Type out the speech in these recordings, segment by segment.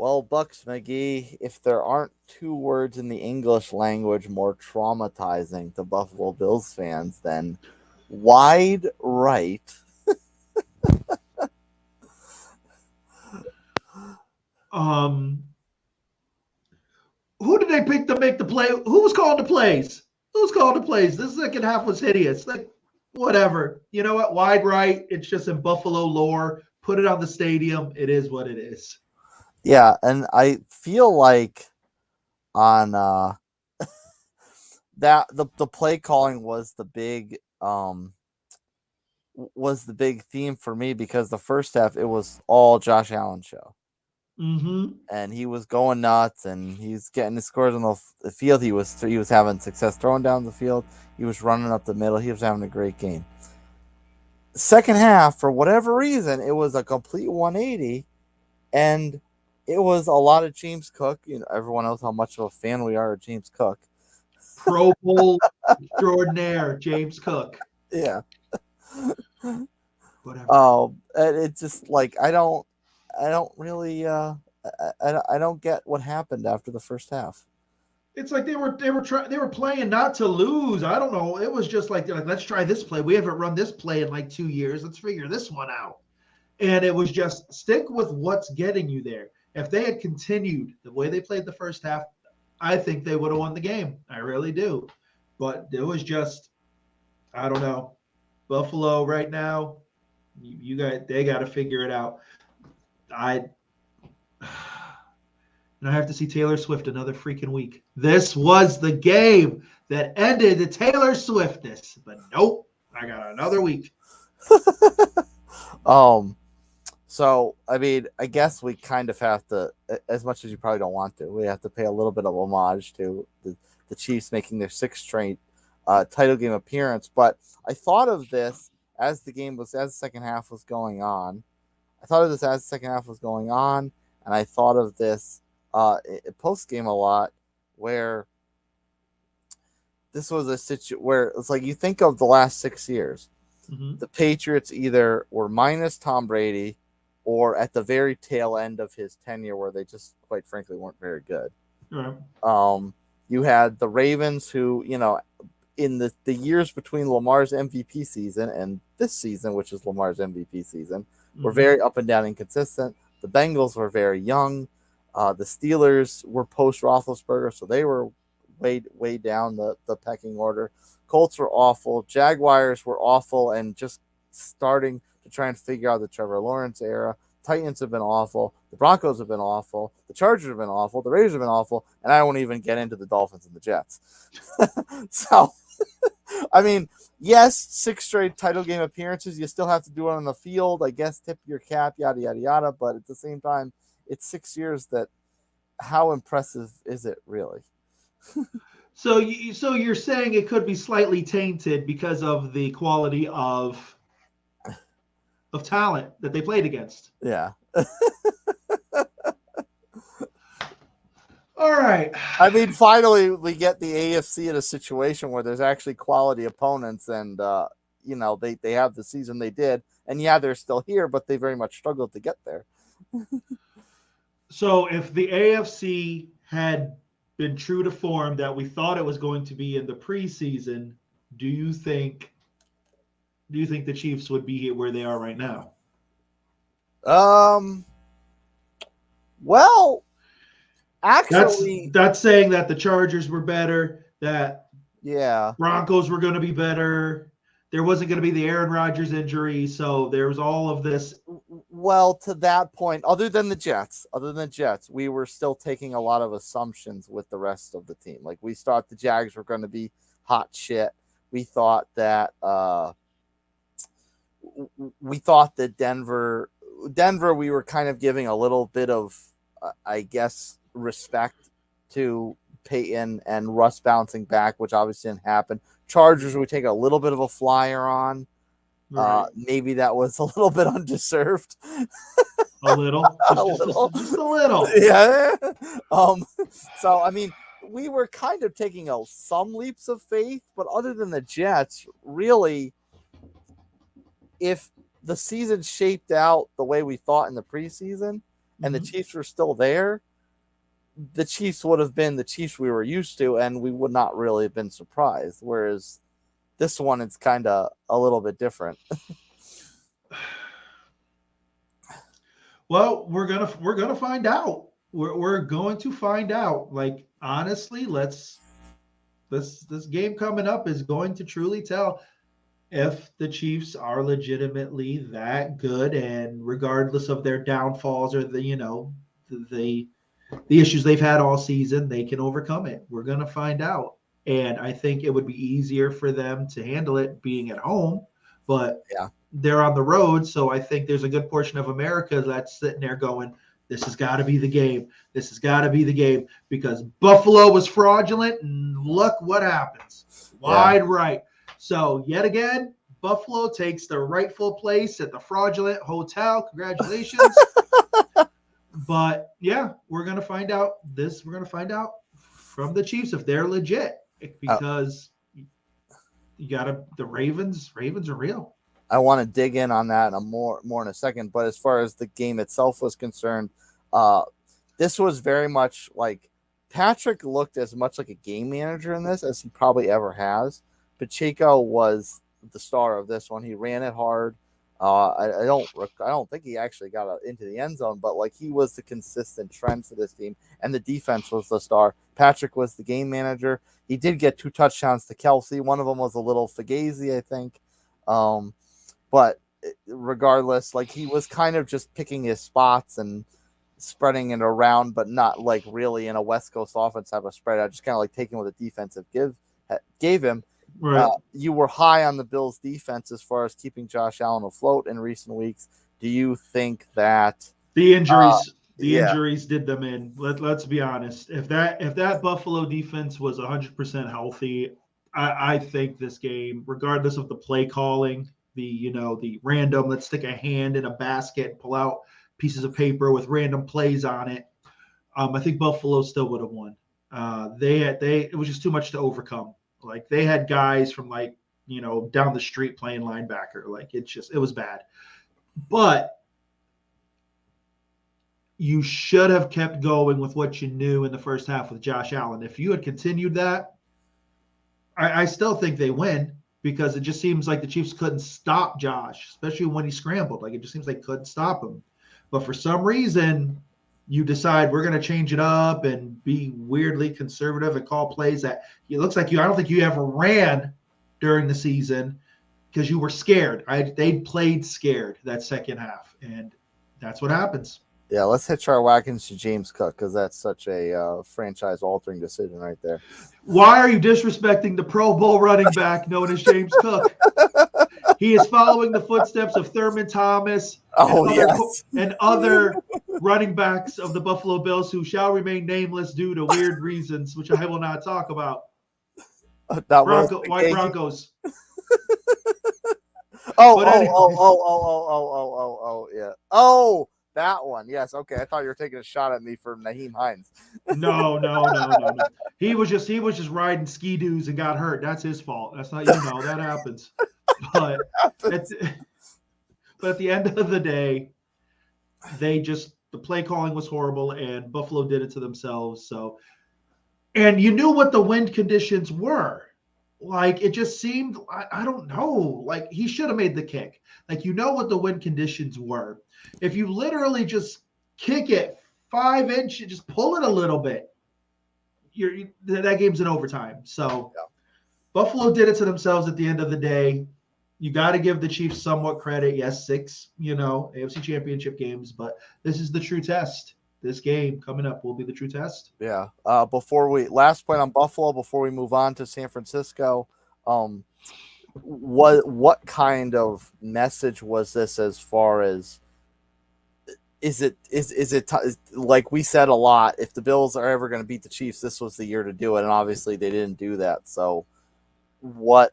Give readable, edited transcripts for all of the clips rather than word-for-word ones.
Well, Bucks McGee, if there aren't two words in the English language more traumatizing to Buffalo Bills fans than wide right. Um, who did they pick to make the play? Who was calling the plays? Who was calling the plays? This second half was hideous. Like, whatever. You know what? Wide right. It's just in Buffalo lore. Put it on the stadium. It is what it is. Yeah, and I feel like on that the play calling was the big theme for me because the first half it was all Josh Allen show. Mm-hmm. And he was going nuts, and he's getting his scores on the field. He was having success throwing down the field. He was running up the middle. He was having a great game. Second half, for whatever reason, it was a complete 180, and it was a lot of James Cook. You know, everyone knows how much of a fan we are of James Cook. Pro Bowl extraordinaire, James Cook. Yeah. Whatever. And it's just like I don't really, I don't get what happened after the first half. It's like they were playing not to lose. I don't know. It was just like they're like, let's try this play. We haven't run this play in like 2 years. Let's figure this one out. And it was just stick with what's getting you there. If they had continued the way they played the first half, I think they would have won the game. I really do. But it was just, I don't know. Buffalo right now, you got they got to figure it out. I and I have to see Taylor Swift another freaking week. This was the game that ended the Taylor Swiftness, but nope, I got another week. um, so I mean, I guess we kind of have to, as much as you probably don't want to, we have to pay a little bit of homage to the Chiefs making their sixth straight title game appearance. But I thought of this as the second half was going on. I thought of this as the second half was going on, and I thought of this post game a lot, where this was a situation where it's like you think of the last 6 years. Mm-hmm. The Patriots either were minus Tom Brady or at the very tail end of his tenure where they just quite frankly weren't very good. Right. You had the Ravens who, you know, in the years between Lamar's MVP season and this season, which is Lamar's MVP season, were Mm-hmm. very up and down inconsistent. The Bengals were very young. The Steelers were post Roethlisberger, so they were way down the pecking order. Colts were awful. Jaguars were awful and just starting to try and figure out the Trevor Lawrence era. Titans have been awful. The Broncos have been awful. The Chargers have been awful. The Raiders have been awful. And I won't even get into the Dolphins and the Jets. So, I mean, yes, 6 straight title game appearances. You still have to do it on the field. I guess tip your cap, yada, yada, yada. But at the same time, it's 6 years that how impressive is it really? So you're saying it could be slightly tainted because of the quality of talent that they played against. Yeah. All right. I mean, finally, we get the AFC in a situation where there's actually quality opponents, and you know they have the season they did, and yeah, they're still here, but they very much struggled to get there. So if the AFC had been true to form that we thought it was going to be in the preseason, do you think do you think the Chiefs would be here where they are right now? Um. Well, That's actually, that's saying that the Chargers were better, that yeah. Broncos were going to be better. There wasn't going to be the Aaron Rodgers injury, so there was all of this. Well, to that point, other than the Jets, we were still taking a lot of assumptions with the rest of the team. Like we thought the Jags were going to be hot shit. We thought that Denver, we were kind of giving a little bit of, I guess, respect to Peyton and Russ bouncing back, which obviously didn't happen. Chargers, we take a little bit of a flyer on. Right. Maybe that was a little bit undeserved. A little, A little, just a little. yeah. So I mean, we were kind of taking some leaps of faith, but other than the Jets, really, if the season shaped out the way we thought in the preseason, and the Chiefs were still there, the Chiefs would have been the Chiefs we were used to, and we would not really have been surprised. Whereas this one, it's kind of a little bit different. Well, we're gonna find out. We're going to find out. Like honestly, this game coming up is going to truly tell if the Chiefs are legitimately that good, and regardless of their downfalls or the the issues they've had all season, they can overcome it. We're gonna find out, and I think it would be easier for them to handle it being at home, but Yeah. they're on the road, so I think there's a good portion of America that's sitting there going, "This has got to be the game. This has got to be the game," because Buffalo was fraudulent, and look what happens. Yeah. Wide right. So yet again, Buffalo takes the rightful place at the fraudulent hotel. Congratulations. But yeah, we're gonna find out this. We're gonna find out from the Chiefs if they're legit, because you gotta the Ravens. Ravens are real. I want to dig in on that in a more in a second. But as far as the game itself was concerned, uh, this was very much like Patrick looked as much like a game manager in this as he probably ever has. Pacheco was the star of this one. He ran it hard. I don't think he actually got into the end zone, but like he was the consistent trend for this team, and the defense was the star. Patrick was the game manager. He did get 2 touchdowns to Kelsey. One of them was a little fugazi, I think. But regardless, like he was kind of just picking his spots and spreading it around, but not like really in a West Coast offense type of spread. I just kind of like taking what the defensive gave him. Right. You were high on the Bills' defense as far as keeping Josh Allen afloat in recent weeks. Do you think that the injuries yeah, did them in? Let's be honest. If that Buffalo defense was 100% healthy, I think this game, regardless of the play calling, the random, let's stick a hand in a basket and pull out pieces of paper with random plays on it, I think Buffalo still would have won. It was just too much to overcome. Like they had guys from down the street playing linebacker. Like it was bad. But you should have kept going with what you knew in the first half with Josh Allen. If you had continued that, I still think they win, because it just seems like the Chiefs couldn't stop Josh, especially when he scrambled. Like it just seems like couldn't stop him. But for some reason, you decide we're going to change it up and be weirdly conservative and call plays that it looks like I don't think you ever ran during the season, because you were scared. They played scared that second half, and that's what happens. yeah, let's hitch our wagons to James Cook because that's such a franchise-altering decision right there. Why are you disrespecting the Pro Bowl running back known as James Cook? He is following the footsteps of Thurman Thomas Yes, and other running backs of the Buffalo Bills who shall remain nameless due to weird reasons, which I will not talk about. White Broncos. But anyway, Yeah. Oh, that one. Yes. Okay. I thought you were taking a shot at me for Naheem Hines. no. He was just riding ski doos and got hurt. That's his fault. That's not that happens. But at the end of the day, the play calling was horrible, and Buffalo did it to themselves. So, and you knew what the wind conditions were. Like it just seemed, I don't know. Like he should have made the kick. Like what the wind conditions were. If you literally just kick it 5 inches, just pull it a little bit, that game's in overtime. So Yeah. Buffalo did it to themselves at the end of the day. You got to give the Chiefs somewhat credit. Yes, 6, AFC Championship games, but this is the true test. This game coming up will be the true test. Yeah. Last point on Buffalo before we move on to San Francisco, what kind of message was this as far as is it like we said a lot, if the Bills are ever going to beat the Chiefs, this was the year to do it, and obviously they didn't do that. So what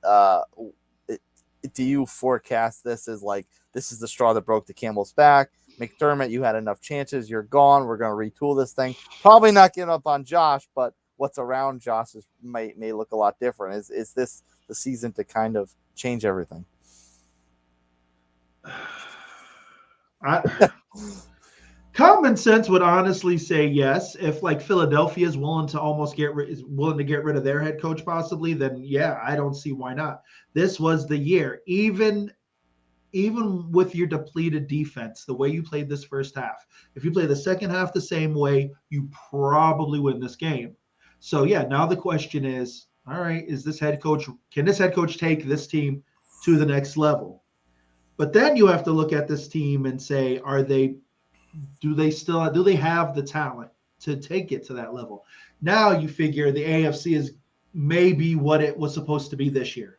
do you forecast this as? Like this is the straw that broke the camel's back? McDermott, you had enough chances, you're gone, we're going to retool this thing. Probably not giving up on Josh, but what's around Josh may look a lot different. Is this the season to kind of change everything? Common sense would honestly say yes. If like Philadelphia is willing to is willing to get rid of their head coach possibly, then yeah, I don't see why not. This was the year. Even with your depleted defense, the way you played this first half, if you play the second half the same way, you probably win this game. So yeah, now the question is, all right, can this head coach take this team to the next level? But then you have to look at this team and say, do they have the talent to take it to that level? Now you figure the AFC is maybe what it was supposed to be this year,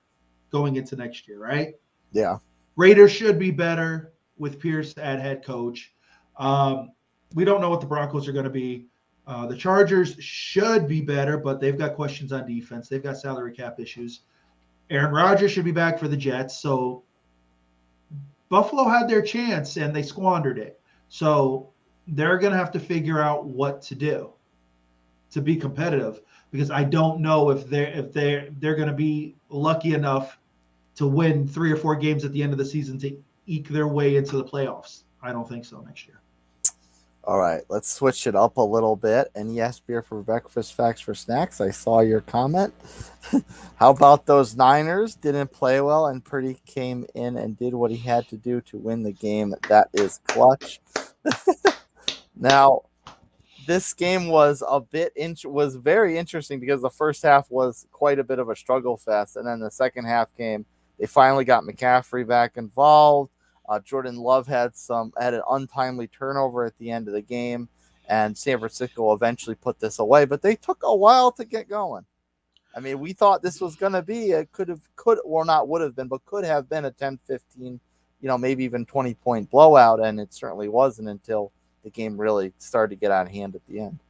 going into next year, right? Yeah. Raiders should be better with Pierce at head coach. Um, we don't know what the Broncos are going to be. The Chargers should be better, but they've got questions on defense. They've got salary cap issues. Aaron Rodgers should be back for the Jets. So Buffalo had their chance and they squandered it. So they're going to have to figure out what to do to be competitive, because I don't know if they're going to be lucky enough to win 3 or 4 games at the end of the season to eke their way into the playoffs. I don't think so next year. All right, let's switch it up a little bit. And yes, beer for breakfast, facts for snacks. I saw your comment. How about those Niners? Didn't play well, and Purdy came in and did what he had to do to win the game. That is clutch. Now, this game was was very interesting because the first half was quite a bit of a struggle fest, and then the second half came. They finally got McCaffrey back involved. Jordan Love had an untimely turnover at the end of the game, and San Francisco eventually put this away. But they took a while to get going. I mean, we thought this was going to be could have been, but could have been a 10, 15, maybe even 20-point blowout, and it certainly wasn't until the game really started to get out of hand at the end.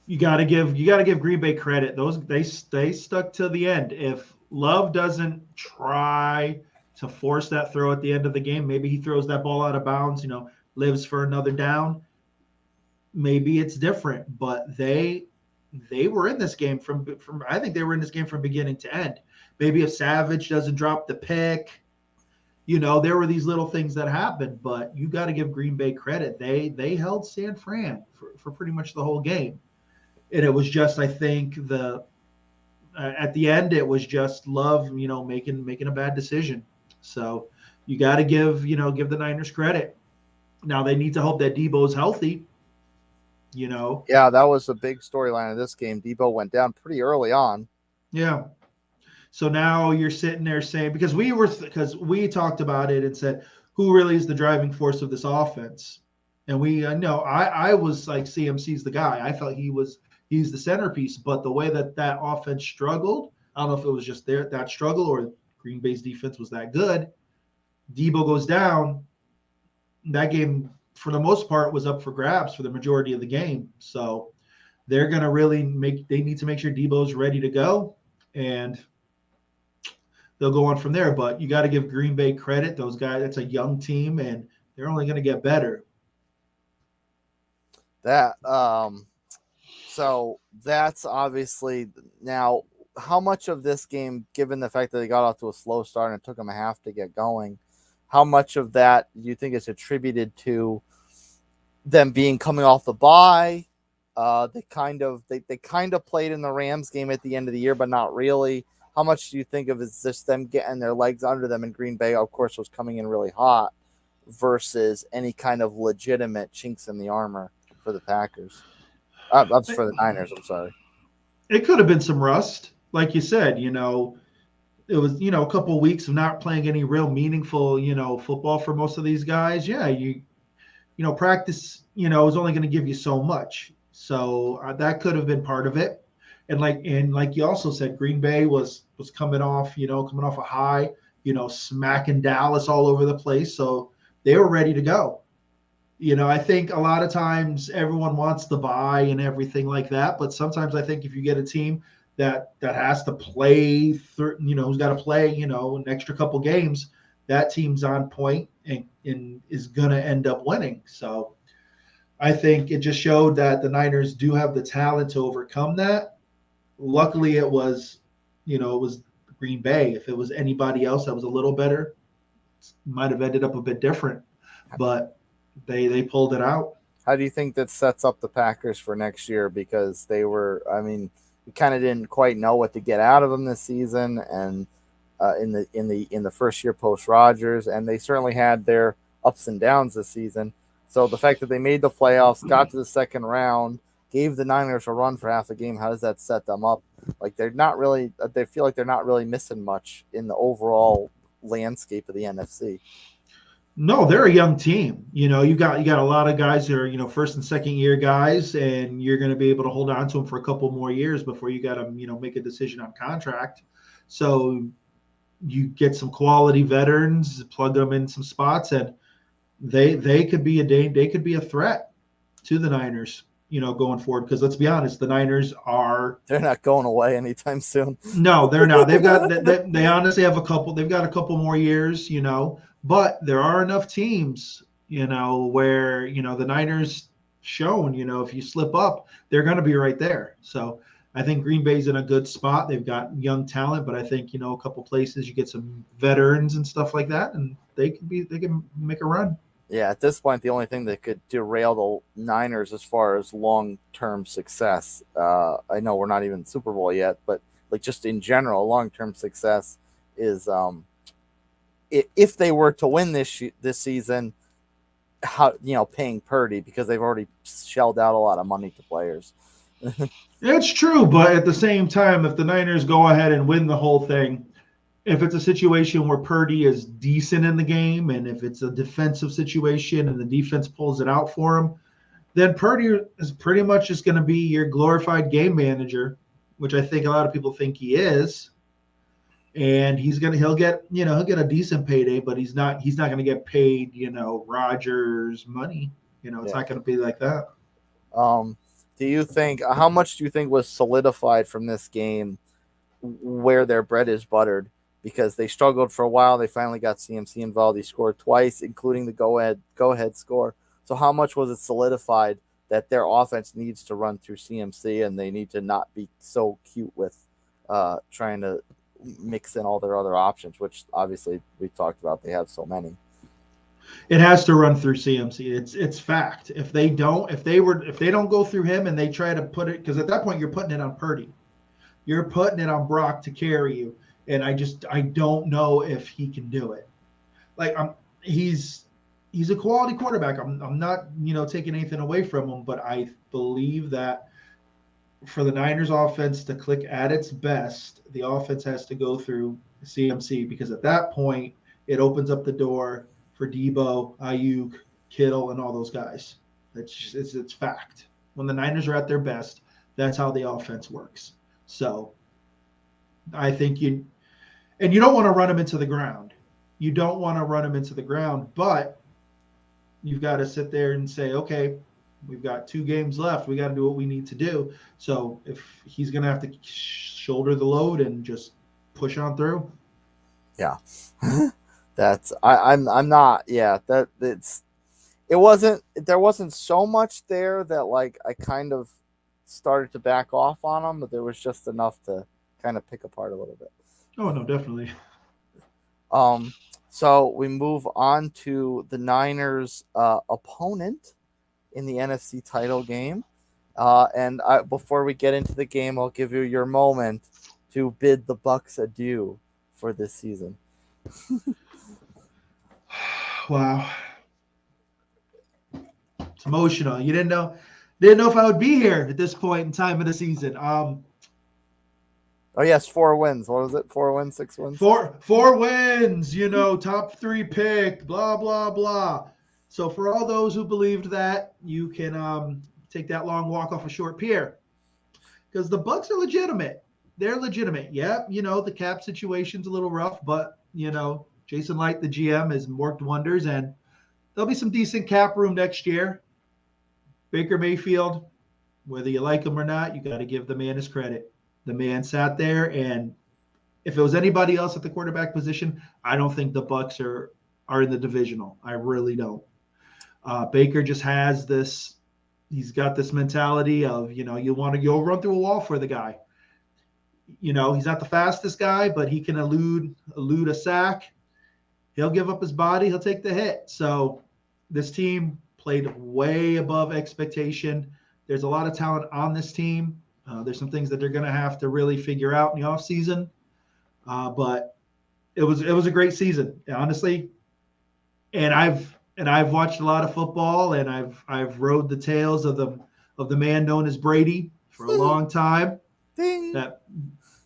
You got to give Green Bay credit. They stuck to the end. If Love doesn't try to force that throw at the end of the game, maybe he throws that ball out of bounds, lives for another down. Maybe it's different, but they were in this game from I think they were in this game from beginning to end. Maybe if Savage doesn't drop the pick, there were these little things that happened, but you got to give Green Bay credit. They held San Fran for pretty much the whole game. And it was just, I think, at the end, it was just Love, making a bad decision. So you got to give the Niners credit. Now they need to hope that Debo's healthy. Yeah, that was a big storyline of this game. Debo went down pretty early on. Yeah. So now you're sitting there saying, because we talked about it and said, who really is the driving force of this offense? And I was like, CMC's the guy. I felt he's the centerpiece. But the way that offense struggled, I don't know if it was just that struggle or Green Bay's defense was that good. Debo goes down. That game, for the most part, was up for grabs for the majority of the game. So they're going to they need to make sure Debo's ready to go. And they'll go on from there. But you got to give Green Bay credit. Those guys, that's a young team, and they're only going to get better. So that's obviously now how much of this game, given the fact that they got off to a slow start and it took them a half to get going, how much of that do you think is attributed to them coming off the bye? They kind of played in the Rams game at the end of the year, but not really. How much do you think of is just them getting their legs under them, and Green Bay, of course, was coming in really hot, versus any kind of legitimate chinks in the armor for the Packers? That's for the Niners, I'm sorry. It could have been some rust. Like you said, it was, a couple of weeks of not playing any real meaningful, football for most of these guys. Yeah, practice, is only going to give you so much. So that could have been part of it. And like you also said, Green Bay was coming off a high, smacking Dallas all over the place. So they were ready to go. I think a lot of times everyone wants the bye and everything like that. But sometimes I think if you get a team that has to play through, who's got to play, an extra couple games, that team's on point and is going to end up winning. So I think it just showed that the Niners do have the talent to overcome that. Luckily, it was Green Bay. If it was anybody else that was a little better, it might have ended up a bit different. But they pulled it out. How do you think that sets up the Packers for next year? Because they were, I mean, we kind of didn't quite know what to get out of them this season, and in the first year post Rodgers, and they certainly had their ups and downs this season. So the fact that they made the playoffs, got to the second round, gave the Niners a run for half a game, how does that set them up? Like they're not really, they feel like they're not really missing much in the overall landscape of the NFC. No, they're a young team. You got a lot of guys that are first and second year guys, and you're going to be able to hold on to them for a couple more years before you got to make a decision on contract. So you get some quality veterans, plug them in some spots, and they could be a threat to the Niners, going forward. Because let's be honest, the Niners are They're not going away anytime soon. no, they're not. They've got they honestly have a couple. They've got a couple more years, but there are enough teams, where the Niners shown, if you slip up, they're going to be right there. So I think Green Bay's in a good spot. They've got young talent, but I think a couple places you get some veterans and stuff like that, and they can make a run. Yeah, at this point, the only thing that could derail the Niners as far as long-term success, I know we're not even Super Bowl yet, but like just in general, long-term success is if they were to win this season, how paying Purdy, because they've already shelled out a lot of money to players. It's true, but at the same time, if the Niners go ahead and win the whole thing, if it's a situation where Purdy is decent in the game, and if it's a defensive situation and the defense pulls it out for him, then Purdy is pretty much just going to be your glorified game manager, which I think a lot of people think he is. And he'll get a decent payday, but he's not going to get paid Rodgers money. It's Yeah. not going to be like that. Do you think how much do you think was solidified from this game where their bread is buttered? Because they struggled for a while, they finally got CMC involved. He scored twice, including the go ahead score. So how much was it solidified that their offense needs to run through CMC, and they need to not be so cute with trying to mix in all their other options, which obviously we talked about. They have so many. It has to run through CMC. It's fact. If they don't go through him and they try to put it, because at that point you're putting it on Purdy, you're putting it on Brock to carry you, and I don't know if he can do it. Like he's a quality quarterback. I'm not taking anything away from him, but I believe that for the Niners offense to click at its best, the offense has to go through CMC, because at that point it opens up the door for Debo, Ayuk, Kittle, and all those guys. It's fact. When the Niners are at their best, that's how the offense works. So I think you don't want to run them into the ground. You don't want to run them into the ground, but you've got to sit there and say, okay, we've got 2 games left. We got to do what we need to do. So if he's going to have to shoulder the load and just push on through. Yeah. I'm not, yeah, that it wasn't, there wasn't so much there that like I kind of started to back off on them, but there was just enough to kind of pick apart a little bit. Oh no, definitely. So we move on to the Niners opponent in the NFC title game. Before we get into the game, I'll give you your moment to bid the Bucks adieu for this season. Wow. It's emotional. You didn't know if I would be here at this point in time of the season. Oh yes, 4 wins. What was it? 4 wins, 6 wins. Four wins. Top 3 pick. Blah blah blah. So for all those who believed that, you can take that long walk off a short pier, because the Bucks are legitimate. They're legitimate. Yeah, the cap situation's a little rough, but Jason Light, the GM, has worked wonders, and there'll be some decent cap room next year. Baker Mayfield, whether you like him or not, you got to give the man his credit. The man sat there, and if it was anybody else at the quarterback position, I don't think the Bucks are in the divisional. I really don't. Baker just has this. He's got this mentality of you want to go run through a wall for the guy. He's not the fastest guy, but he can elude a sack. He'll give up his body. He'll take the hit. So this team played way above expectation. There's a lot of talent on this team. There's some things that they're going to have to really figure out in the offseason. But it was a great season, honestly. And I've watched a lot of football, and I've rode the tails of the man known as Brady for a long time. Ding. That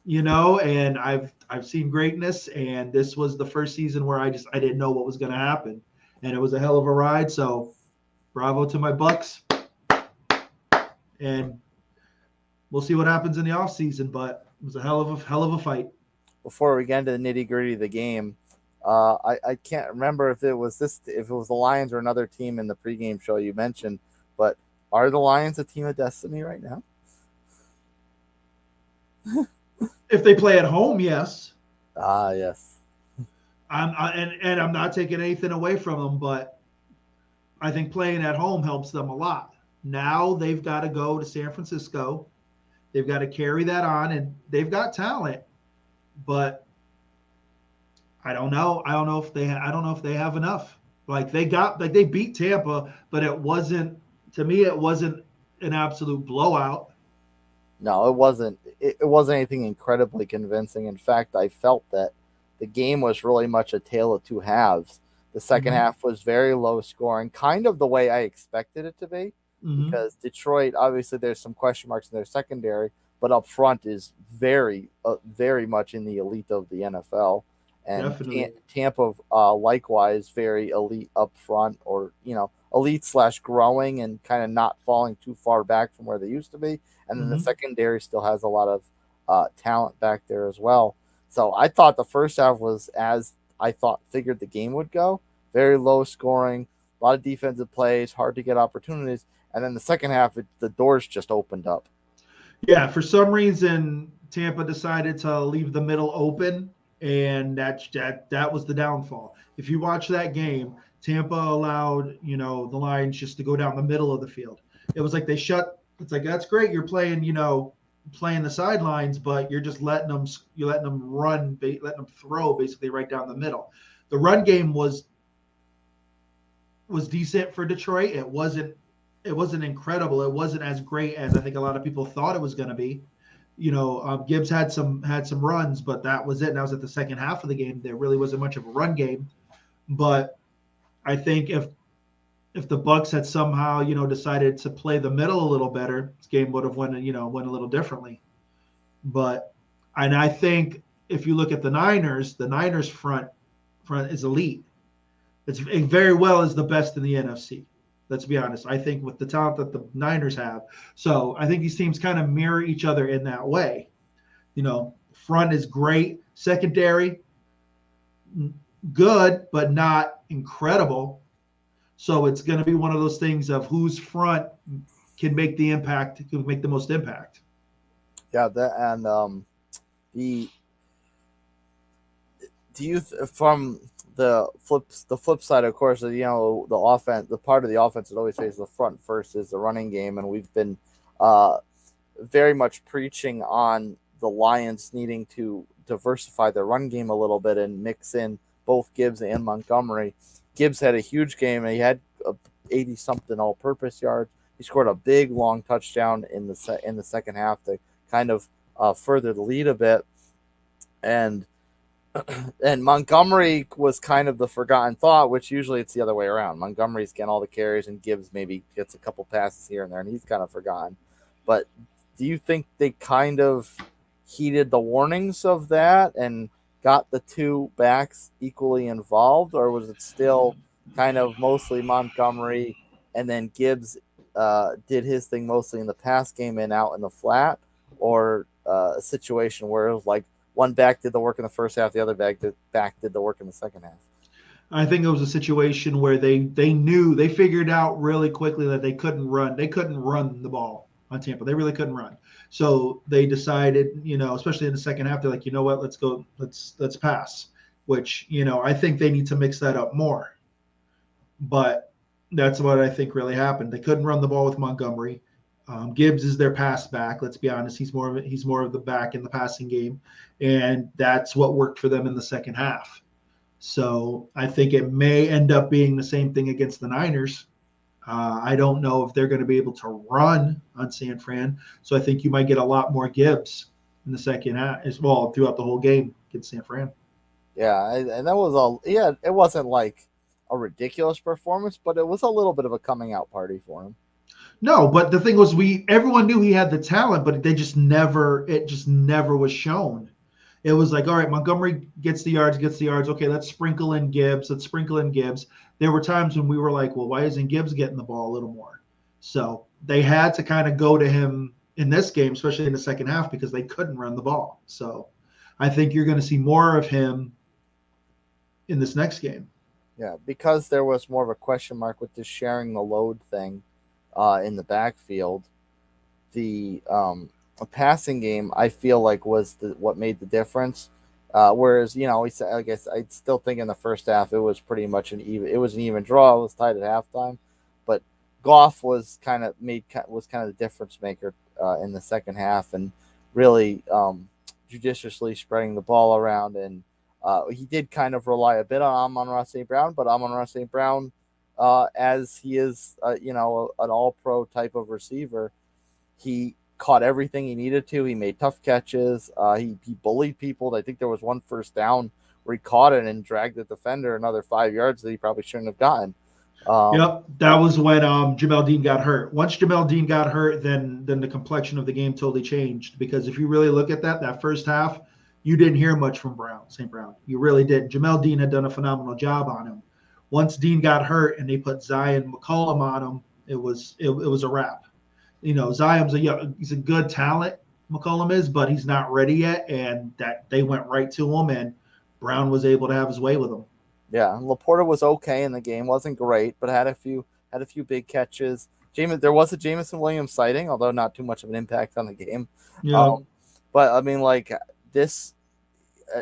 and I've seen greatness, and this was the first season where I didn't know what was going to happen, and it was a hell of a ride. So, bravo to my Bucks, and we'll see what happens in the offseason, but it was a hell of a fight. Before we get into the nitty gritty of the game, I can't remember if it was the Lions or another team in the pregame show you mentioned, but are the Lions a team of destiny right now? If they play at home, yes. Yes. And I'm not taking anything away from them, but I think playing at home helps them a lot. Now they've got to go to San Francisco. They've got to carry that on, and they've got talent, but I don't know. I don't know if they have enough. They beat Tampa, but it wasn't an absolute blowout. No, it wasn't. It wasn't anything incredibly convincing. In fact, I felt that the game was really much a tale of two halves. The 2nd half was very low scoring, kind of the way I expected it to be, because Detroit, obviously, there's some question marks in their secondary, but up front is very, very much in the elite of the NFL. And Tampa, likewise, very elite up front, or elite / growing and kind of not falling too far back from where they used to be. And then the secondary still has a lot of talent back there as well. So I thought the first half was as I figured the game would go. Very low scoring, a lot of defensive plays, hard to get opportunities. And then the second half, the doors just opened up. Yeah, for some reason, Tampa decided to leave the middle open, and that was the downfall. If you watch that game, Tampa allowed the Lions just to go down the middle of the field. It was like it's like, that's great, you're playing the sidelines, but you're just letting them run, letting them throw basically right down the middle. The run game was decent for Detroit. It wasn't incredible. It wasn't as great as I think a lot of people thought it was going to be. Gibbs had some runs, but that was it. And that was at the second half of the game. There really wasn't much of a run game. But I think if the Bucks had somehow decided to play the middle a little better, this game would have went a little differently. And I think if you look at the Niners front is elite. It very well is the best in the NFC. Let's be honest. I think with the talent that the Niners have. So I think these teams kind of mirror each other in that way. Front is great. Secondary, good, but not incredible. So it's going to be one of those things of whose front can make the most impact. Yeah, from the flip side, of course, the offense, the part of the offense that always says the front first is the running game, and we've been very much preaching on the Lions needing to diversify their run game a little bit and mix in both Gibbs and Montgomery. Gibbs had a huge game, and he had 80-something all-purpose yards. He scored a big long touchdown in the second half to kind of further the lead a bit, and Montgomery was kind of the forgotten thought, which usually it's the other way around. Montgomery's getting all the carries, and Gibbs maybe gets a couple passes here and there, and he's kind of forgotten. But do you think they kind of heeded the warnings of that and got the two backs equally involved, or was it still kind of mostly Montgomery and then Gibbs did his thing mostly in the pass game and out in the flat, or a situation where it was like one back did the work in the first half, the other back did the work in the second half? I think it was a situation where they figured out really quickly that they couldn't run the ball on Tampa. They really couldn't run. So they decided, especially in the second half, they're like, you know what, let's pass, which, I think they need to mix that up more. But that's what I think really happened. They couldn't run the ball with Montgomery. Gibbs is their pass back. Let's be honest. He's more of the back in the passing game. And that's what worked for them in the second half. So I think it may end up being the same thing against the Niners. I don't know if they're going to be able to run on San Fran. So I think you might get a lot more Gibbs in the second half as well throughout the whole game against San Fran. Yeah, and that was all. Yeah, it wasn't like a ridiculous performance, but it was a little bit of a coming out party for him. No, but the thing was, everyone knew he had the talent, but it just never was shown. It was like, all right, Montgomery gets the yards, gets the yards. Okay, let's sprinkle in Gibbs. Let's sprinkle in Gibbs. There were times when we were like, well, why isn't Gibbs getting the ball a little more? So they had to kind of go to him in this game, especially in the second half, because they couldn't run the ball. So I think you're going to see more of him in this next game. Yeah, because there was more of a question mark with this sharing the load thing in the backfield. The passing game I feel like was what made the difference. Whereas I guess I still think in the first half it was pretty much it was an even draw. It was tied at halftime, but Goff was kind of the difference maker in the second half and really judiciously spreading the ball around. And he did kind of rely a bit on Amon-Ra St. Brown, but Amon-Ra St. Brown, as he is an all pro type of receiver, he caught everything he needed to. He made tough catches. He bullied people. I think there was one first down where he caught it and dragged the defender another 5 yards that he probably shouldn't have gotten. Yep, that was when Jamel Dean got hurt. Once Jamel Dean got hurt, then the complexion of the game totally changed. Because if you really look at that first half, you didn't hear much from St. Brown. You really didn't. Jamel Dean had done a phenomenal job on him. Once Dean got hurt and they put Zion McCollum on him, it was a wrap. Zion's he's a good talent, McCollum is, but he's not ready yet, and that they went right to him, and Brown was able to have his way with him. Yeah, Laporta was okay in the game, wasn't great, but had a few big catches. There was a Jameson Williams sighting, although not too much of an impact on the game. Yeah. But I mean, like this,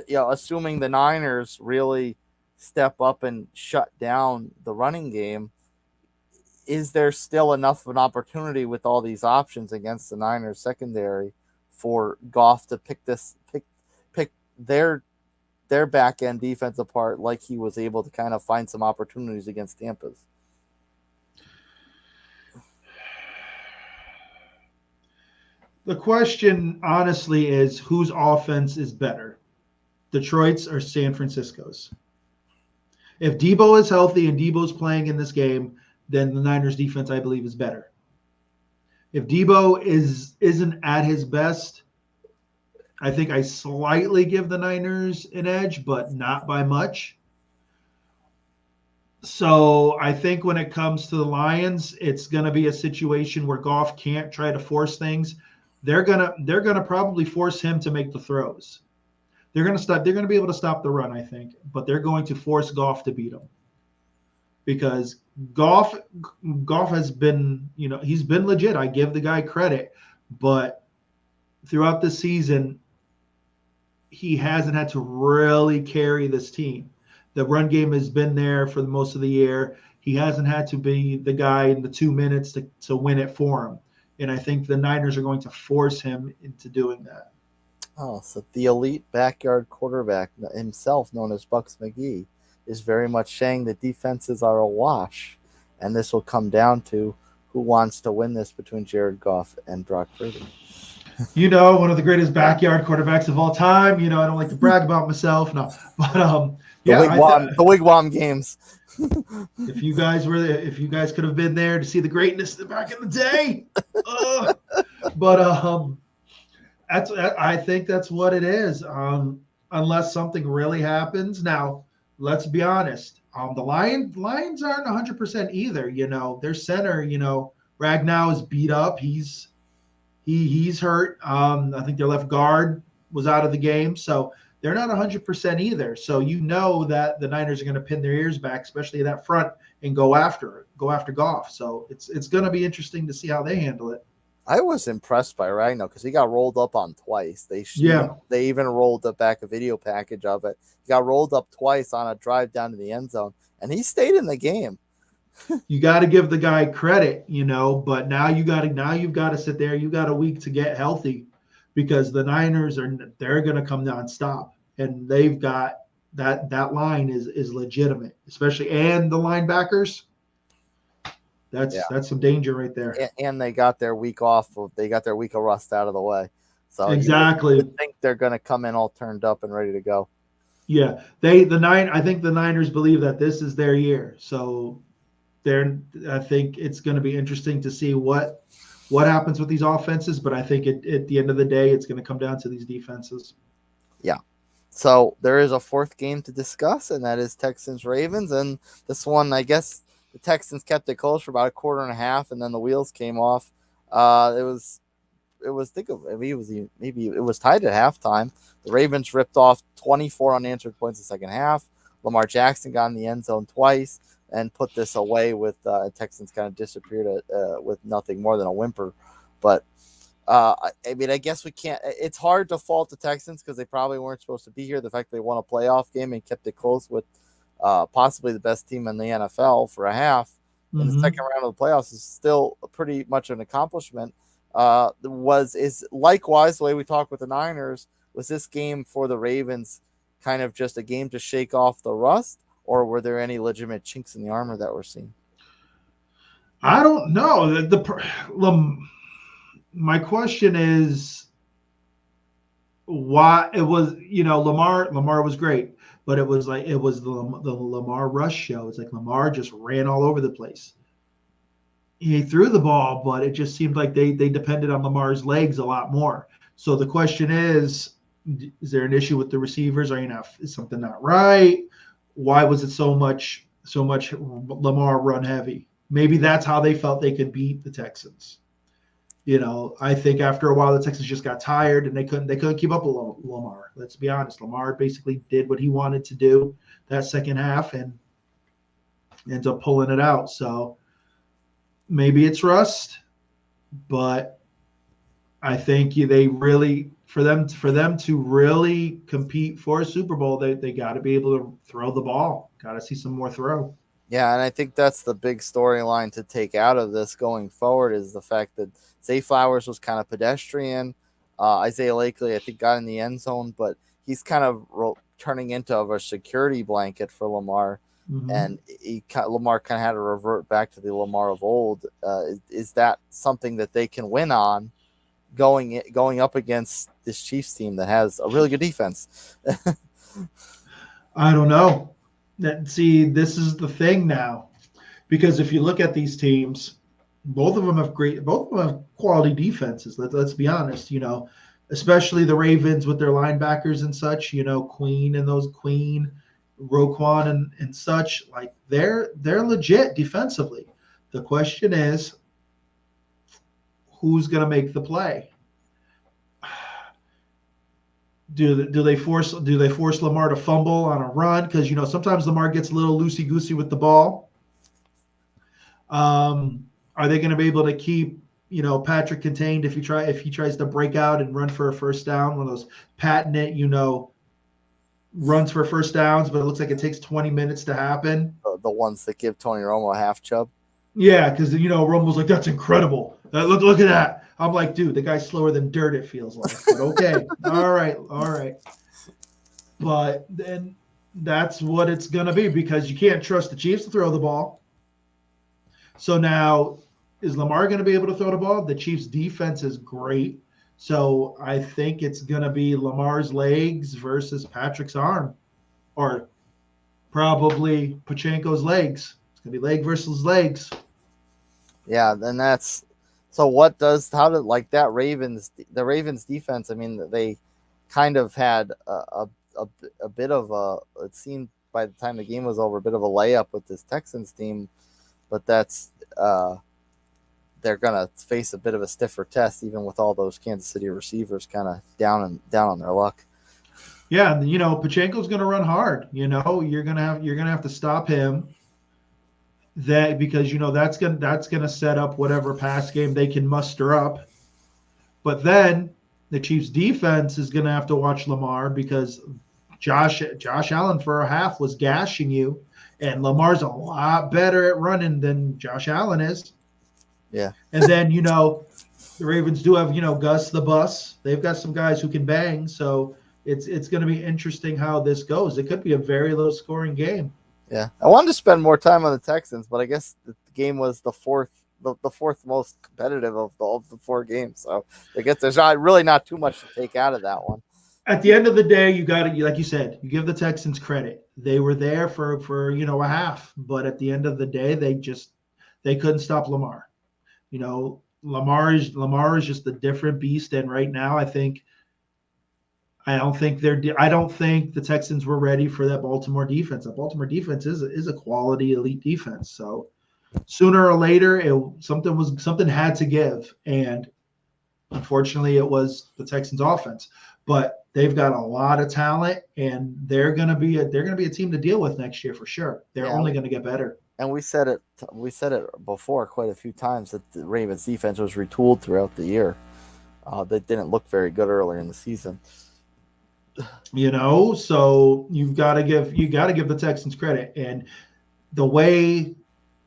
assuming the Niners really step up and shut down the running game, is there still enough of an opportunity with all these options against the Niners secondary for Goff to pick their back end defense apart like he was able to kind of find some opportunities against Tampa's? The question, honestly, is whose offense is better, Detroit's or San Francisco's? If Debo is healthy and Debo's playing in this game, then the Niners defense, I believe, is better. If Debo isn't at his best, I think I slightly give the Niners an edge, but not by much. So I think when it comes to the Lions, it's going to be a situation where Goff can't try to force things. They're gonna probably force him to make the throws. They're gonna be able to stop the run, I think, but they're going to force Goff to beat him. Because Goff has been, he's been legit. I give the guy credit, but throughout the season, he hasn't had to really carry this team. The run game has been there for the most of the year. He hasn't had to be the guy in the 2 minutes to win it for him. And I think the Niners are going to force him into doing that. Oh, so the elite backyard quarterback himself, known as Bucks McGee, is very much saying that defenses are awash, and this will come down to who wants to win this between Jared Goff and Brock Purdy. One of the greatest backyard quarterbacks of all time. I don't like to brag about myself, no, but the wigwam games. If you guys could have been there to see the greatness back in the day, I think that's what it is. Unless something really happens. Now, let's be honest. The Lions aren't 100% either. Their center, Ragnow is beat up. He's hurt. I think their left guard was out of the game, so they're not 100% either. So that the Niners are going to pin their ears back, especially in that front, and go after Goff. So it's going to be interesting to see how they handle it. I was impressed by Ragnow because he got rolled up on twice. They even rolled back a video package of it. He got rolled up twice on a drive down to the end zone, and he stayed in the game. You got to give the guy credit, but now you've got to sit there. You got a week to get healthy because the Niners they're going to come nonstop, and they've got that line is legitimate, especially, and the linebackers. Yeah, That's some danger right there. and they got their week off. They got their week of rust out of the way, so you would Exactly. think they're going to come in all turned up and ready to go. Yeah. I think the Niners believe that this is their year. So they're I think it's going to be interesting to see what happens with these offenses, but I think at the end of the day it's going to come down to these defenses. Yeah. So there is a fourth game to discuss, and that is Texans Ravens. And this one, I guess the Texans kept it close for about a quarter and a half, and then the wheels came off. It was think of maybe it was tied at halftime. The Ravens ripped off 24 unanswered points in the second half. Lamar Jackson got in the end zone twice and put this away with Texans kind of disappeared with nothing more than a whimper. But I mean, I guess we can't. It's hard to fault the Texans because they probably weren't supposed to be here. The fact they won a playoff game and kept it close with possibly the best team in the NFL for a half in the second round of the playoffs is still pretty much an accomplishment. Is likewise the way we talk with the Niners. Was this game for the Ravens kind of just a game to shake off the rust, or were there any legitimate chinks in the armor that we're seeing? I don't know. My question is why it was, Lamar was great, but it was the Lamar rush show. It's like Lamar just ran all over the place. He threw the ball, but it just seemed like they depended on Lamar's legs a lot more. So the question is there an issue with the receivers? Is something not right? Why was it so much Lamar run heavy? Maybe that's how they felt they could beat the Texans. I think after a while the Texans just got tired and they couldn't keep up with Lamar. Let's be honest. Lamar basically did what he wanted to do that second half and ends up pulling it out. So maybe it's rust, but I think they really for them to really compete for a Super Bowl, they got to be able to throw the ball. Got to see some more throw. Yeah, and I think that's the big storyline to take out of this going forward is the fact that Zay Flowers was kind of pedestrian. Isaiah Lakely, I think, got in the end zone, but he's kind of turning into a security blanket for Lamar. Mm-hmm. And Lamar kind of had to revert back to the Lamar of old. Is that something that they can win on going up against this Chiefs team that has a really good defense? I don't know. See, this is the thing now, because if you look at these teams, both of them have quality defenses. Let's be honest, especially the Ravens with their linebackers and such, Queen, Roquan and such, like they're legit defensively. The question is, who's going to make the play? Do they force Lamar to fumble on a run? Because sometimes Lamar gets a little loosey goosey with the ball. Are they going to be able to keep Patrick contained if he tries to break out and run for a first down? One of those patented runs for first downs, but it looks like it takes 20 minutes to happen. The ones that give Tony Romo a half chub. Yeah, because Romo's like, that's incredible. Look at that. I'm like, dude, the guy's slower than dirt, it feels like. But okay. All right. But then that's what it's going to be, because you can't trust the Chiefs to throw the ball. So now, is Lamar going to be able to throw the ball? The Chiefs' defense is great. So I think it's going to be Lamar's legs versus Patrick's arm, or probably Pachenko's legs. It's going to be leg versus legs. Yeah, and that's so. The Ravens defense? I mean, they kind of had a bit of it seemed by the time the game was over, a bit of a layup with this Texans team, but that's they're gonna face a bit of a stiffer test, even with all those Kansas City receivers kind of down on their luck. Yeah, Pachenko's gonna run hard. You're gonna have to stop him. Because that's gonna set up whatever pass game they can muster up. But then the Chiefs defense is gonna have to watch Lamar, because Josh Allen for a half was gashing you, and Lamar's a lot better at running than Josh Allen is. Yeah. And then the Ravens do have Gus the Bus. They've got some guys who can bang, so it's going to be interesting how this goes. It could be a very low scoring game. Yeah, I wanted to spend more time on the Texans, but I guess the game was the fourth most competitive of the four games. So I guess there's not too much to take out of that one. At the end of the day, you got to, like you said, you give the Texans credit. They were there for a half, but at the end of the day, they couldn't stop Lamar. Lamar is just a different beast, and right now, I don't think the Texans were ready for that Baltimore defense. That Baltimore defense is a quality elite defense. So sooner or later, something had to give, and unfortunately, it was the Texans offense. But they've got a lot of talent, and they're gonna be a team to deal with next year for sure. They're Yeah, only gonna get better. and we said it before quite a few times that the Ravens defense was retooled throughout the year. They didn't look very good earlier in the season. So you got to give the Texans credit, and the way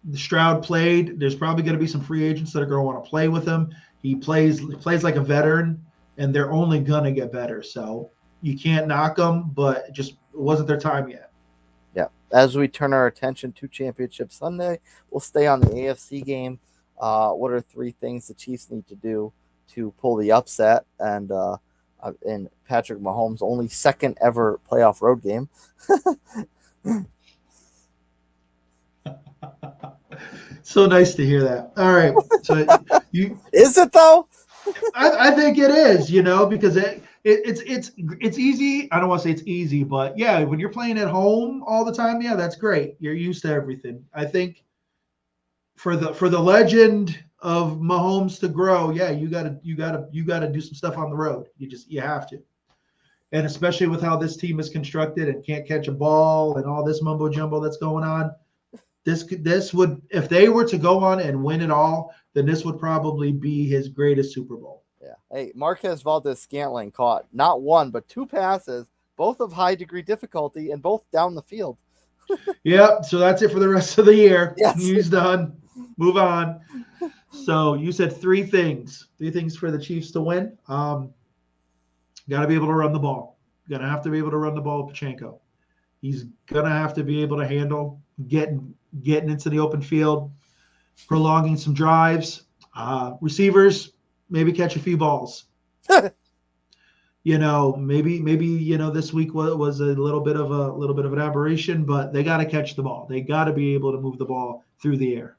the Stroud played, there's probably going to be some free agents that are going to want to play with him. He plays like a veteran, and they're only going to get better. So you can't knock them, but it wasn't their time yet. Yeah. As we turn our attention to Championship Sunday, we'll stay on the AFC game. What are three things the Chiefs need to do to pull the upset and in Patrick Mahomes' only second ever playoff road game? So nice to hear that. All right, so Is it though? I think it is, because it's easy. I don't want to say it's easy, but yeah, when you're playing at home all the time, yeah, that's great. You're used to everything. I think for the legend of Mahomes to grow, yeah, you gotta do some stuff on the road. You have to, and especially with how this team is constructed and can't catch a ball and all this mumbo jumbo that's going on. This would, if they were to go on and win it all, then this would probably be his greatest Super Bowl. Yeah. Hey, Marquez Valdez-Scantling caught not one but two passes, both of high degree difficulty and both down the field. Yep. So that's it for the rest of the year. Yes. He's done. Move on. So you said three things for the Chiefs to win. Got to be able to run the ball. Gonna have to be able to run the ball with Pachenko. He's gonna have to be able to handle getting into the open field, prolonging some drives. Receivers, maybe catch a few balls. Maybe this week was a little bit of an aberration, but they got to catch the ball. They got to be able to move the ball through the air.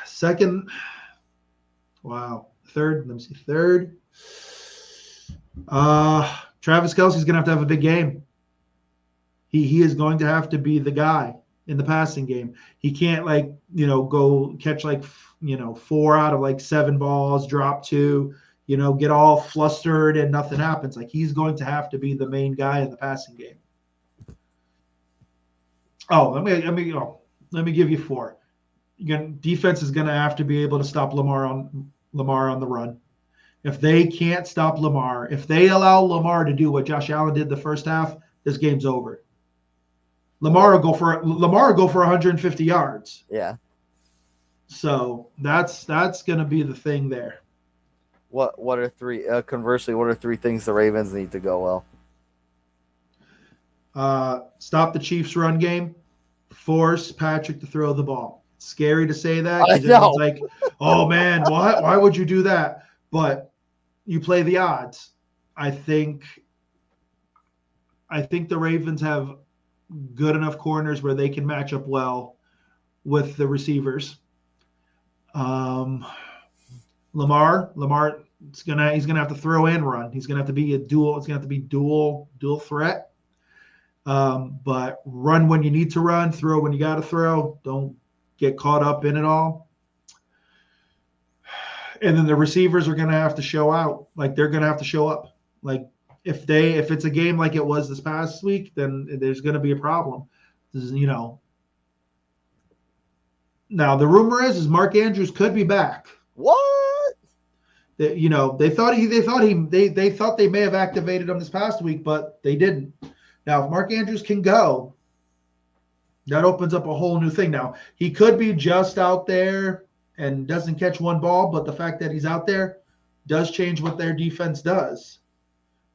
Second, third. Let me see. Third, Travis Kelce's gonna have to have a big game. He is going to have to be the guy in the passing game. He can't go catch 4 out of 7 balls, drop 2, get all flustered and nothing happens. He's going to have to be the main guy in the passing game. Oh, let me give you 4. Defense is going to have to be able to stop Lamar on the run. If they can't stop Lamar, if they allow Lamar to do what Josh Allen did the first half, this game's over. Lamar will go for 150 yards. Yeah. So that's going to be the thing there. What are three? Conversely, what are three things the Ravens need to go well? Stop the Chiefs' run game. Force Patrick to throw the ball. It's scary to say that because everyone's like, "Oh man, why would you do that?" But you play the odds. I think the Ravens have good enough corners where they can match up well with the receivers. Lamar, he's gonna have to throw and run. He's gonna have to be dual threat. But run when you need to run, throw when you got to throw. Don't get caught up in it all. And then the receivers are gonna have to show out. They're gonna have to show up. If it's a game like it was this past week, then there's going to be a problem. Now the rumor is Mark Andrews could be back. What? They thought they may have activated him this past week, but they didn't. Now if Mark Andrews can go, that opens up a whole new thing. Now he could be just out there and doesn't catch one ball, but the fact that he's out there does change what their defense does.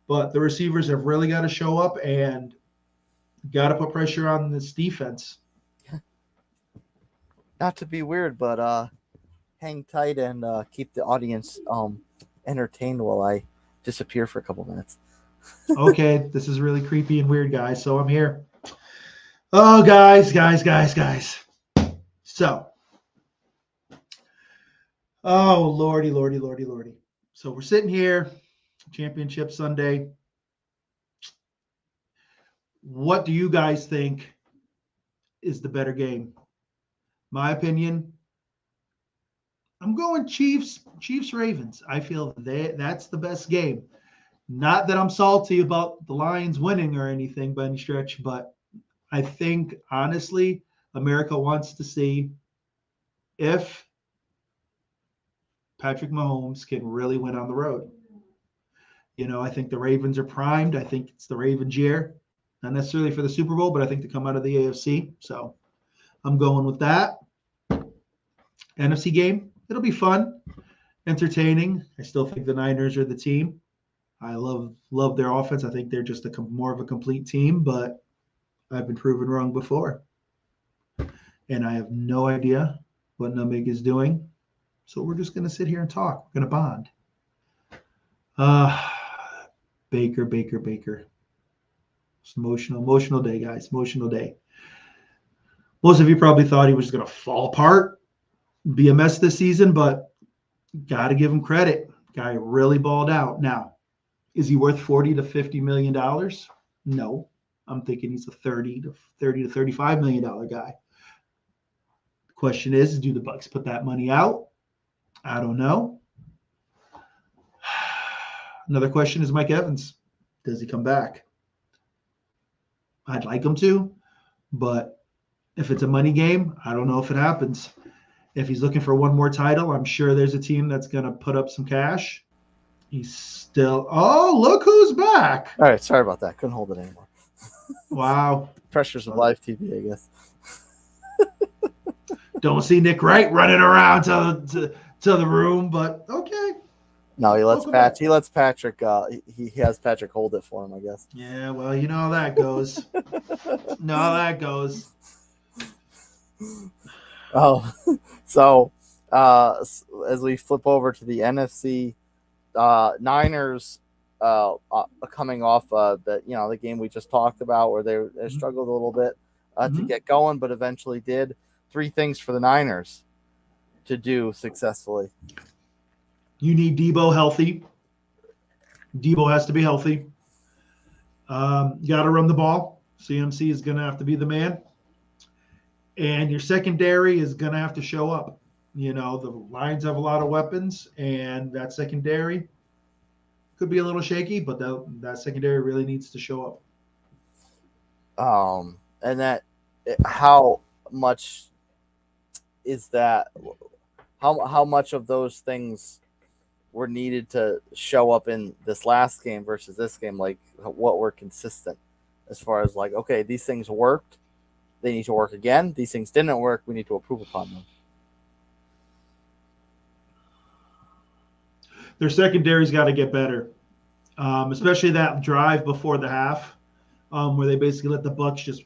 But the receivers have really got to show up, and Got to put pressure on this defense. Not to be weird, but hang tight and keep the audience entertained while I disappear for a couple minutes. Okay, this is really creepy and weird, guys. So I'm here. Oh, guys. So, oh, lordy. So we're sitting here, Championship Sunday. What do you guys think is the better game? My opinion, I'm going Chiefs Ravens. I feel that's the best game. Not that I'm salty about the Lions winning or anything by any stretch, but I think honestly, America wants to see if Patrick Mahomes can really win on the road. I think the Ravens are primed. I think it's the Ravens year, not necessarily for the Super Bowl, but I think to come out of the AFC. So I'm going with that. NFC game, it'll be fun, entertaining. I still think the Niners are the team. I love their offense. I think they're just more of a complete team, but I've been proven wrong before. And I have no idea what Numig is doing. So we're just going to sit here and talk. We're going to bond. Baker. It's emotional day, guys. Emotional day. Most of you probably thought he was just going to fall apart, be a mess this season, but got to give him credit. Guy really balled out. Now, is he worth $40 to $50 million? No. I'm thinking he's a $30 to $35 million guy. The question is, do the Bucks put that money out? I don't know. Another question is Mike Evans. Does he come back? I'd like him to, but if it's a money game, I don't know if it happens. If he's looking for one more title, I'm sure there's a team that's going to put up some cash. He's still. Oh, look who's back! All right, sorry about that. Couldn't hold it anymore. Wow. Pressures of live TV, I guess. Don't see Nick Wright running around to the room, but okay. No, he lets Patrick. He has Patrick hold it for him, I guess. Yeah, well, you know how that goes. Oh, so as we flip over to the NFC, Niners coming off the game we just talked about where they struggled a little bit to get going, but eventually did. 3 things for the Niners to do successfully. You need Debo healthy. Debo has to be healthy. Got to run the ball. CMC is going to have to be the man. And your secondary is going to have to show up. The Lions have a lot of weapons, and that secondary could be a little shaky, but that secondary really needs to show up. And that, how much is that? How much of those things were needed to show up in this last game versus this game? Like, what were consistent as far as like, okay, these things worked, they need to work again. These things didn't work, we need to improve upon them. Their secondary's got to get better, especially that drive before the half, where they basically let the Bucks just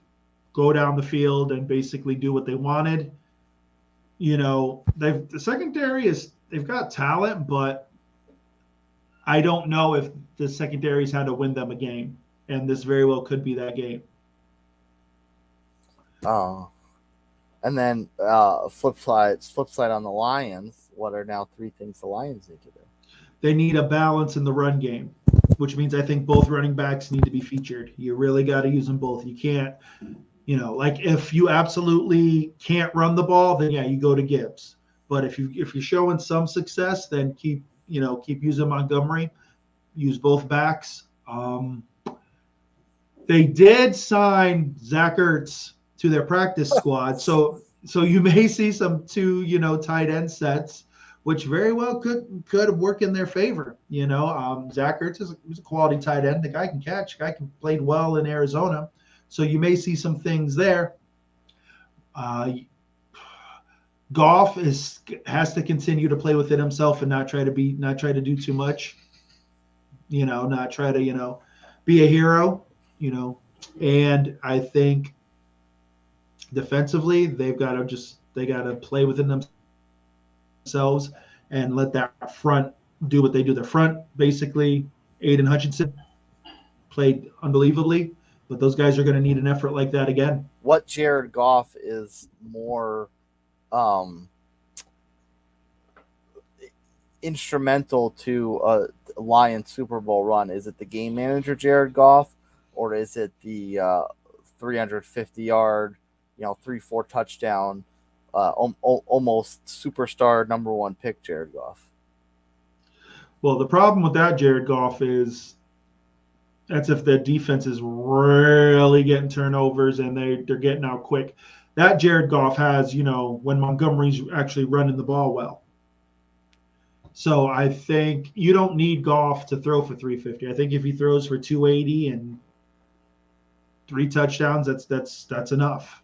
go down the field and basically do what they wanted. The secondary they've got talent, but I don't know if the secondary's had to win them a game, and this very well could be that game. Oh, and then flip side on the Lions. What are now 3 things the Lions need to do? They need a balance in the run game, which means I think both running backs need to be featured. You really got to use them both. You can't, like if you absolutely can't run the ball, then yeah, you go to Gibbs. But if you're showing some success, then keep using Montgomery, use both backs. They did sign Zach Ertz to their practice squad, so you may see some 2 tight end sets, which very well could work in their favor. Zach Ertz is a quality tight end. The guy can catch. The guy played well in Arizona, so you may see some things there. Goff has to continue to play within himself and not try to do too much. Not try to be a hero. And I think defensively, they got to play within themselves and let that front do what they do. The front, basically, Aiden Hutchinson played unbelievably, but those guys are going to need an effort like that again. What Jared Goff is more um, instrumental to a Lions Super Bowl run? Is it the game manager Jared Goff, or is it the 350-yard, 3-4 touchdown, almost superstar number one pick Jared Goff? Well, the problem with that Jared Goff is that's if the defense is really getting turnovers and they're getting out quick. That Jared Goff has, when Montgomery's actually running the ball well. So I think you don't need Goff to throw for 350. I think if he throws for 280 and 3 touchdowns, that's enough.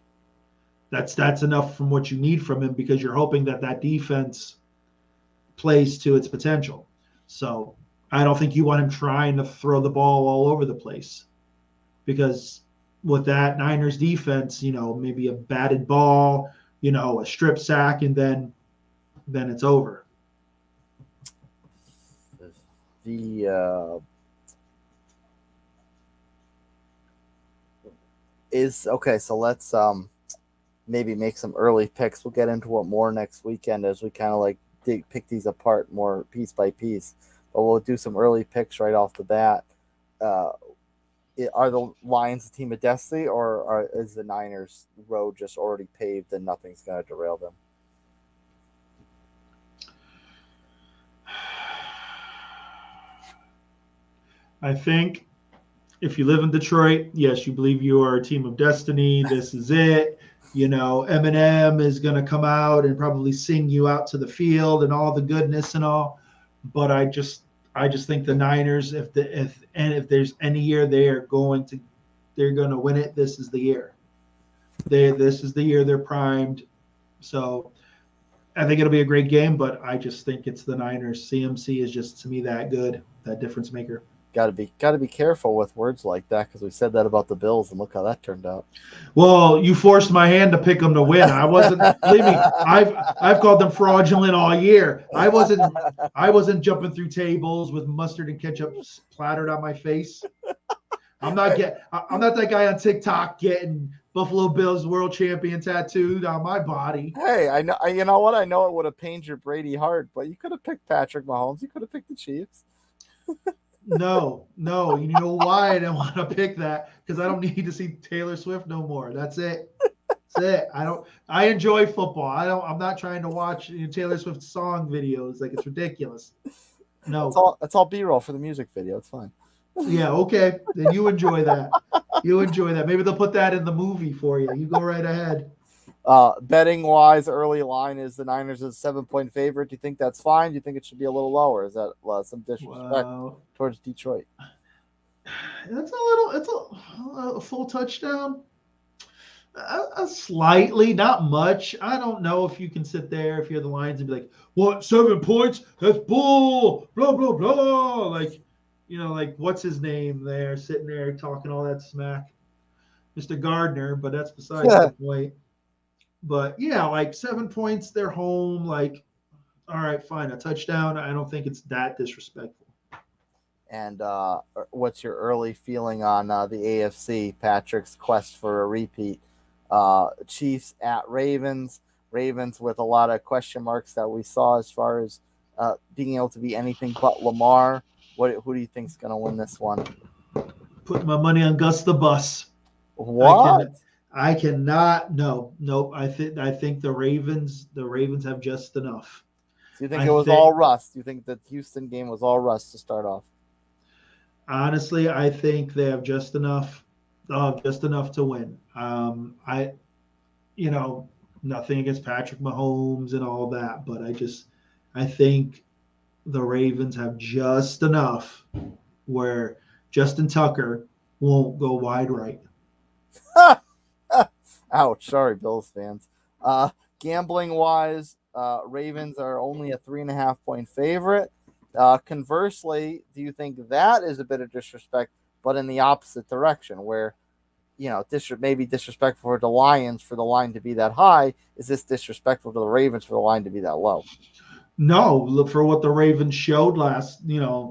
That's enough from what you need from him because you're hoping that defense plays to its potential. So I don't think you want him trying to throw the ball all over the place because with that Niners defense, maybe a batted ball, a strip sack, and then it's over. The is okay. So let's maybe make some early picks. We'll get into it more next weekend as we kind of like pick these apart more piece by piece. But we'll do some early picks right off the bat. Uh, are the Lions a team of destiny, or is the Niners' road just already paved and nothing's going to derail them? I think if you live in Detroit, yes, you believe you are a team of destiny. This is it. Eminem is going to come out and probably sing you out to the field and all the goodness and all. But I just think the Niners, if there's any year they're going to win it, this is the year. This is the year they're primed. So I think it'll be a great game, but I just think it's the Niners. CMC is just to me that good, that difference maker. Got to be careful with words like that because we said that about the Bills and look how that turned out. Well, you forced my hand to pick them to win. I wasn't. Believe me, I've called them fraudulent all year. I wasn't jumping through tables with mustard and ketchup splattered on my face. I'm not that guy on TikTok getting Buffalo Bills world champion tattooed on my body. Hey, I know. You know what? I know it would have pained your Brady heart, but you could have picked Patrick Mahomes. You could have picked the Chiefs. No. You know why I didn't want to pick that? Because I don't need to see Taylor Swift no more. That's it. That's it. I enjoy football. I'm not trying to watch Taylor Swift song videos. Like it's ridiculous. No. That's all B-roll for the music video. It's fine. Yeah, okay. Then you enjoy that. Maybe they'll put that in the movie for you. You go right ahead. Betting wise, early line is the Niners is 7-point favorite. Do you think that's fine? Do you think it should be a little lower? Is that some disrespect towards Detroit? It's a full touchdown. Slightly, not much. I don't know if you can sit there if you're the Lions and be like, "What 7 points? That's bull." Blah blah blah. Like what's his name there, sitting there talking all that smack, Mr. Gardner. But that's besides the point. But yeah, like 7 points, they're home. Like, all right, fine, a touchdown. I don't think it's that disrespectful. And what's your early feeling on the AFC? Patrick's quest for a repeat. Chiefs at Ravens. Ravens with a lot of question marks that we saw as far as being able to be anything but Lamar. Who do you think's going to win this one? Put my money on Gus the Bus. What? I cannot. No, nope. I think the Ravens have just enough. Do you think it was all rust? Do you think the Houston game was all rust to start off? Honestly, I think they have just enough. Just enough to win. Nothing against Patrick Mahomes and all that, but I think the Ravens have just enough where Justin Tucker won't go wide right. Ouch. Sorry, Bills fans. Gambling wise, Ravens are only a 3.5-point favorite. Conversely, do you think that is a bit of disrespect, but in the opposite direction, where maybe disrespectful for the Lions for the line to be that high. Is this disrespectful to the Ravens for the line to be that low? No, look for what the Ravens showed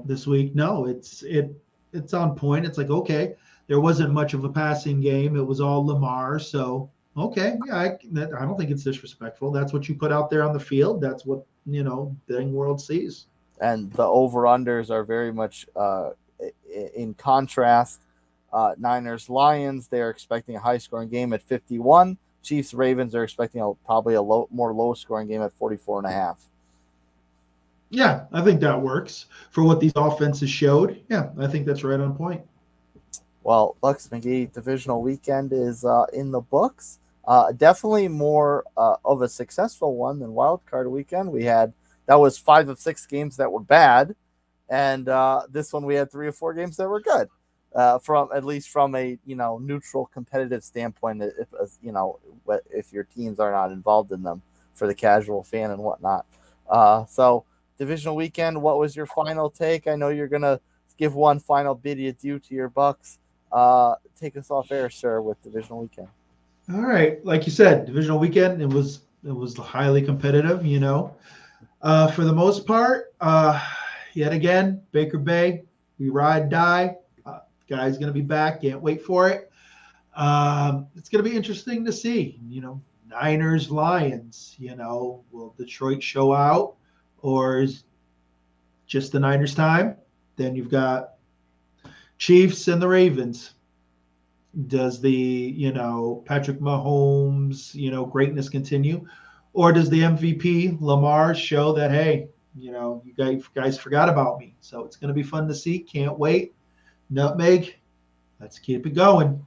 this week. No, it's on point. It's like, okay, there wasn't much of a passing game. It was all Lamar. So okay, yeah, I don't think it's disrespectful. That's what you put out there on the field. That's what the world sees. And the over unders are very much in contrast. Niners Lions, they're expecting a high scoring game at 51. Chiefs Ravens are expecting probably a more low scoring game at 44.5. Yeah, I think that works for what these offenses showed. Yeah, I think that's right on point. Well, Bucks McGee divisional weekend is in the books. Definitely more of a successful one than wild card weekend. That was 5 of 6 games that were bad, and this one we had 3 or 4 games that were good. From at least from a neutral competitive standpoint, if your teams are not involved in them for the casual fan and whatnot. So divisional weekend, what was your final take? I know you're gonna give one final bid adieu to your Bucks. Take us off air, sir, with divisional weekend. All right, like you said, divisional weekend. It was highly competitive. For the most part, yet again, Baker Bay, we ride die. Guy's going to be back. Can't wait for it. It's going to be interesting to see. Niners, Lions. Will Detroit show out, or is just the Niners time? Then you've got Chiefs and the Ravens. Does the Patrick Mahomes greatness continue, or does the MVP Lamar show that, hey, you guys forgot about me? So it's going to be fun to see. Can't wait. Nutmeg, let's keep it going.